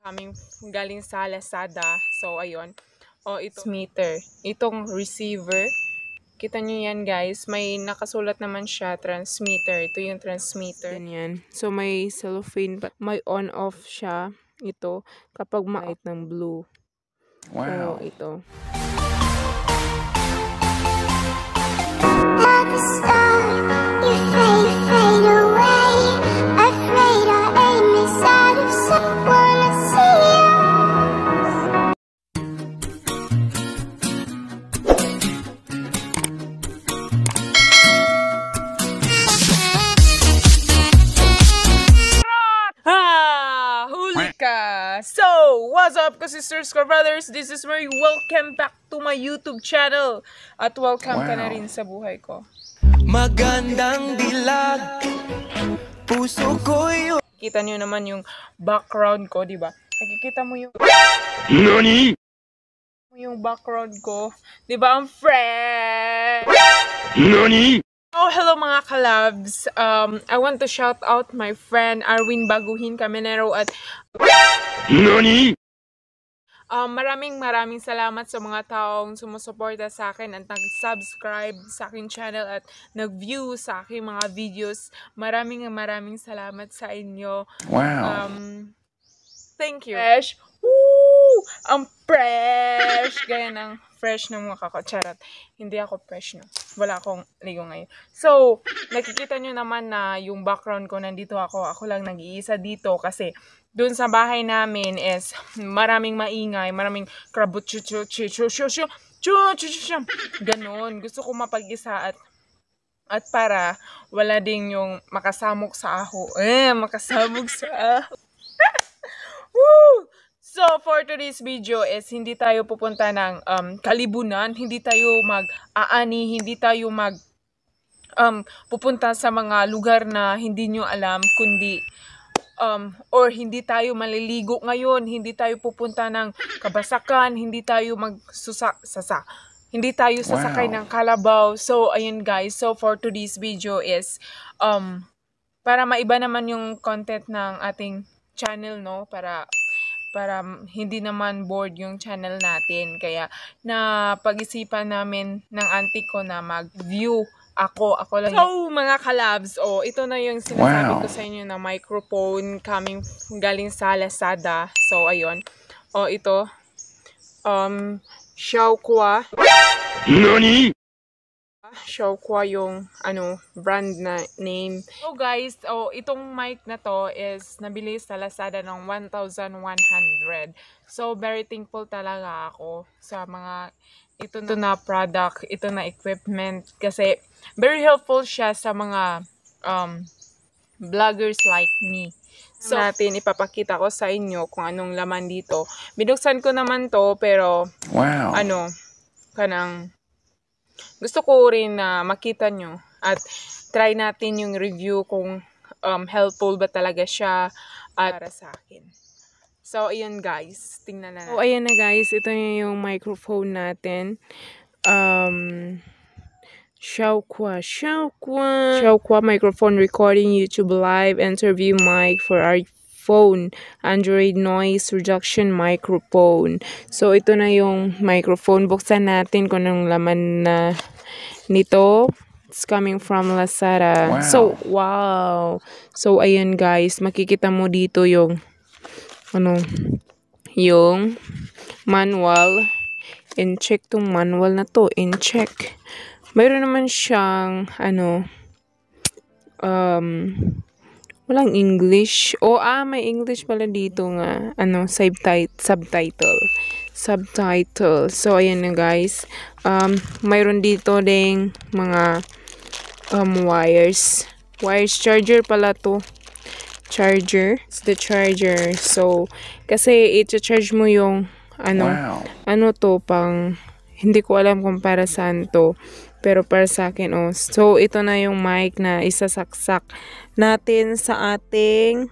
Coming galing sa Lazada. So, ayun. O, ito meter. Itong receiver. Kita nyo yan, guys. May nakasulat naman siya, transmitter. Ito yung transmitter. Ganyan. So, may cellophane. May on-off siya. Ito. Kapag ma-light ng blue. Wow. So, ito. So, what's up sisters, brothers? This is Mary. Welcome back to my YouTube channel. At welcome ka na rin sa buhay ko. Magandang dilag, puso ko yun. Kita nyo naman yung background ko, di ba? Nakikita mo yung... NANI? Yung background ko. Di ba? Ang fresh! NANI? Oh, hello mga kalabs. I want to shout out my friend Arwin Baguhin Caminero at... NANI? Maraming salamat sa mga taong sumusuporta sa akin at nag-subscribe sa aking channel at nag-view sa aking mga videos. Maraming salamat sa inyo. Wow. Thank you. Fresh. Woo! Ang fresh! Gaya ng fresh ng mukha ko. Charot. Hindi ako fresh, no? Wala akong ligo ngayon. So, nakikita nyo naman na yung background ko, nandito ako. Ako lang nag-iisa dito kasi doon sa bahay namin is maraming maingay, maraming krabut, ganon. Gusto ko mapag-isa at para wala ding yung makasamok sa aho. Makasamok sa aho. Woo! So, for today's video is hindi tayo pupunta ng kalibunan, hindi tayo mag-aani, hindi tayo pupunta sa mga lugar na hindi nyo alam, kundi or hindi tayo maliligo ngayon, hindi tayo pupunta ng kabasakan, hindi tayo hindi tayo sasakay ng kalabaw. So, ayun guys, so for today's video is para maiba naman yung content ng ating channel, no? Para hindi naman bored yung channel natin. Kaya pag-isipan namin ng auntie ko na mag-view ako lang. So, mga kalabs, ito na yung sinasabi ko sa inyo na microphone galing sa Lazada. So, ayun. Ito. Xiaohua. NANI? Xiaohua yung brand na name. So guys, itong mic na to is nabili sa Lazada ng 1,100. So very thankful talaga ako sa mga ito na product, ito na equipment kasi very helpful siya sa mga vloggers like me. So natin ipapakita ko sa inyo kung anong laman dito. Binuksan ko naman to pero gusto ko rin na makita nyo at try natin yung review kung helpful ba talaga siya at para sa akin. So, ayan guys. Tingnan na natin. So, ayan na guys. Ito na yung microphone natin. Xiaohua microphone recording YouTube live interview mic for our phone, Android noise reduction microphone. So, ito na yung microphone. Buksan natin kung anong laman na nito. It's coming from Lazada. Wow. So, wow. So, ayan guys. Makikita mo dito yung yung manual. In-check tong manual na to. In-check. Mayroon naman siyang walang English. May English pala dito nga. Subtitle. So, ayan na guys. Mayroon dito ding mga wires. Wires charger pala to. Charger. It's the charger. So, kasi i-charge mo yung hindi ko alam kung para saan to. Pero para sa akin, So, ito na yung mic na isasaksak natin sa ating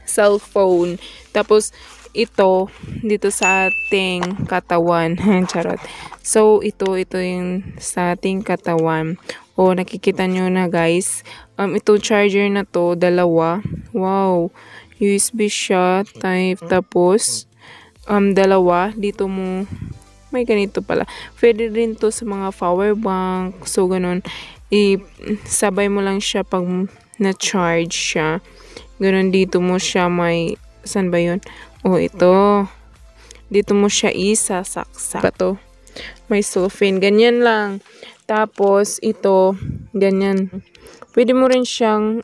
cellphone. Tapos, ito, dito sa ating katawan. Charot. So, ito yung sa ating katawan. Nakikita nyo na guys. Ito charger na to, dalawa. Wow. USB siya, type, tapos, dalawa, dito mo, may ganito pala. Pwede rin to sa mga power bank, so ganun, sabay mo lang siya pag na-charge siya. Ganun, dito mo siya may, saan ba yun? Oh, ito. Dito mo siya isasaksak. Ito. May cellophane. Ganyan lang. Tapos, ito, ganyan. Pwede mo rin siyang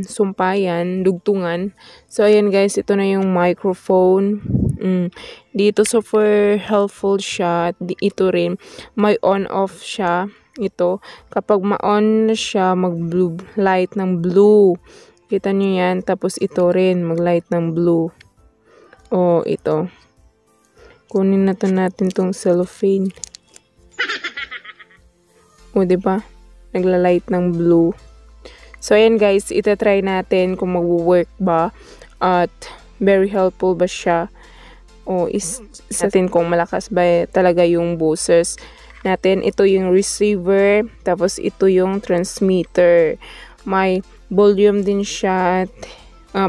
sumpayan, dugtungan. So, ayan guys, ito na yung microphone. Dito, super helpful siya. Ito rin, may on-off siya. Ito, kapag ma-on na siya, mag-blue, light ng blue. Kita nyo yan. Tapos, ito rin, mag-light ng blue. O, ito. Kunin na to natin tong cellophane. O, diba? Nagla-light ng blue. So, ayan guys, itatry natin kung mag-work ba. At, very helpful ba siya. O, sa atin kung malakas ba talaga yung boses natin. Ito yung receiver. Tapos, ito yung transmitter. May volume din siya at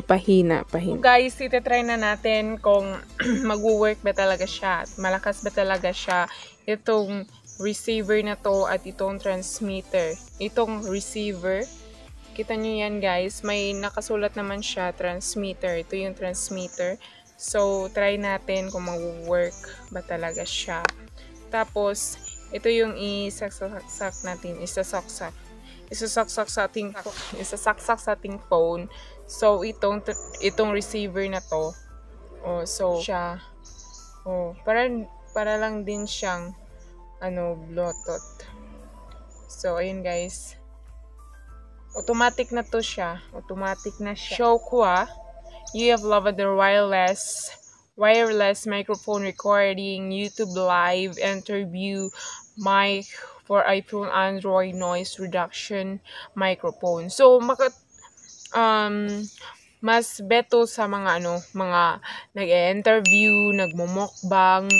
pahina. So guys, itatry na natin kung mag-work ba talaga siya at malakas ba talaga siya. Itong receiver na to at itong transmitter. Itong receiver, kita nyo yan guys, may nakasulat naman siya, transmitter. Ito yung transmitter. So, try natin kung mag-work ba talaga siya. Tapos, ito yung isasaksak natin, isasaksak sa ating phone. So, itong receiver na to. Oh, so, siya. Oh, para lang din siyang Bluetooth. So, ayun guys. Automatic na to siya. Automatic na siya. Shokwa, you have loved the wireless microphone recording, YouTube live, interview, mic for iPhone, Android, noise reduction, microphone. So, mas beto sa mga mga nag-interview, nagmo-mukbang,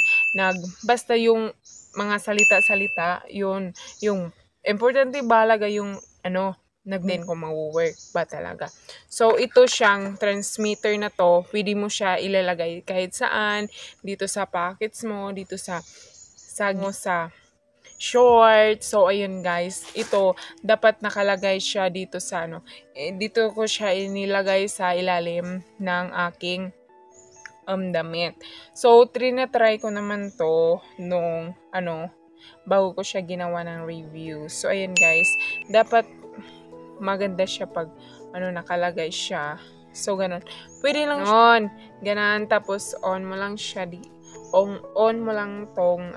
basta yung mga salita-salita, yung importante balaga yung nagden kung mag-work ba talaga. So, ito siyang transmitter na to, pwede mo siya ilalagay kahit saan, dito sa pockets mo, dito sa short. So, ayun guys, ito, dapat nakalagay siya dito sa dito ko siya inilagay sa ilalim ng aking damit. So, try ko naman to nung bago ko siya ginawa ng review. So, ayun guys, dapat maganda siya pag nakalagay siya. So, ganun. Pwede lang on. Ganan. Tapos, on mo lang siya. On mo lang tong,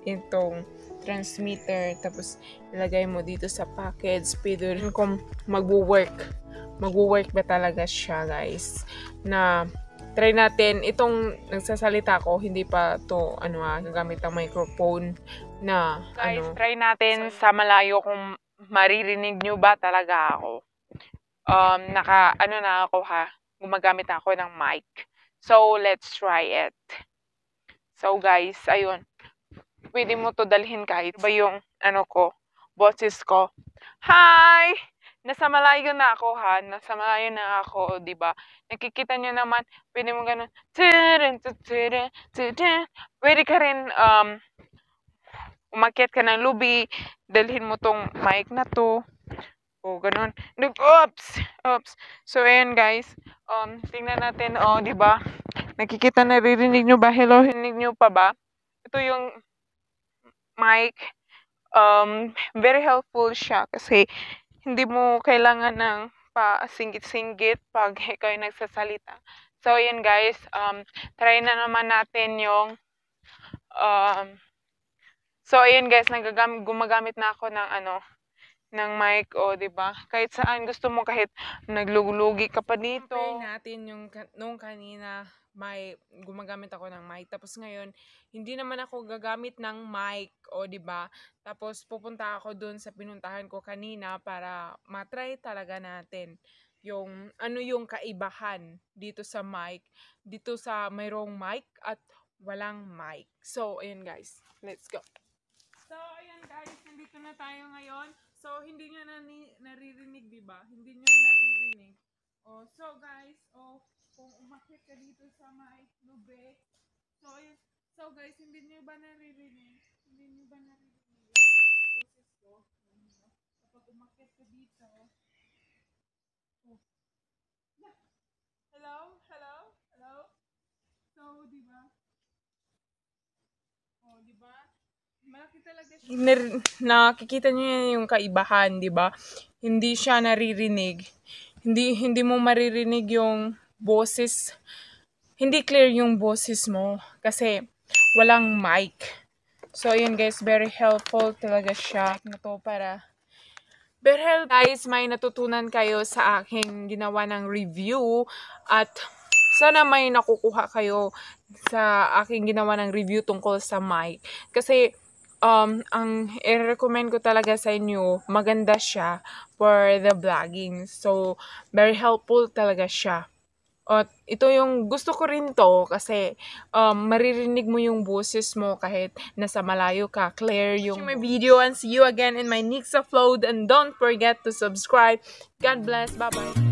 itong transmitter. Tapos, ilagay mo dito sa package. Pwede rin kung mag-work ba talaga siya, guys. Na, try natin. Itong nagsasalita ko, hindi pa to, gagamit ang microphone na, guys, try natin sa malayo kung maririnig nyo ba talaga ako. Na ako ha. Gumagamit ako ng mic. So, let's try it. So, guys, ayun. Pwede mo to dalhin kahit ba yung, boses ko. Hi! Nasa malayo na ako ha. Nasa malayo na ako, diba? Nakikita nyo naman, pwede mo ganun. Pwede ka rin, umakyat ka ng lubi, dalhin mo tong mic na to. O, ganun. Oops! So, ayan guys. Tingnan natin, diba? Nakikita, naririnig nyo ba? Hello, rinig nyo pa ba? Ito yung mic. Very helpful siya kasi hindi mo kailangan ng pa-singgit-singgit pag ikaw yung nagsasalita. So, ayan guys. Try na naman natin yung so, ayan guys. Gumagamit na ako ng mic, diba? Kahit saan gusto mo, kahit naglulugi ka pa dito. Compare natin nung kanina, gumagamit ako ng mic. Tapos ngayon, hindi naman ako gagamit ng mic, diba? Tapos pupunta ako dun sa pinuntahan ko kanina para matry talaga natin yung yung kaibahan dito sa mic, dito sa mayroong mic at walang mic. So, ayan guys. Let's go. So, ayan guys, nandito na tayo ngayon. So, hindi nyo naririnig, diba? Hindi nyo naririnig. Oh, so guys, kung umakyat ka dito sa may nube, so guys, hindi niyo ba naririnig? Hindi niyo ba naririnig yung boses ko? Kapag umakyat ka dito, oh. Hello? Hello? Hello? So, di ba? Oh, di ba? Malaki talaga siya. Nakikita niyo yan yung kaibahan, di ba? Hindi siya naririnig. Hindi mo maririnig yung boses. Hindi clear yung boses mo kasi walang mic. So, yun guys, very helpful talaga siya na to para guys, may natutunan kayo sa aking ginawa ng review at sana may nakukuha kayo sa aking ginawa ng review tungkol sa mic. Kasi ang i-recommend ko talaga sa inyo, maganda siya for the vlogging. So, very helpful talaga siya. At ito yung gusto ko rin to kasi maririnig mo yung boses mo kahit nasa malayo ka, clear yung my video, and see you again in my next upload, and don't forget to subscribe. God bless. Bye-bye.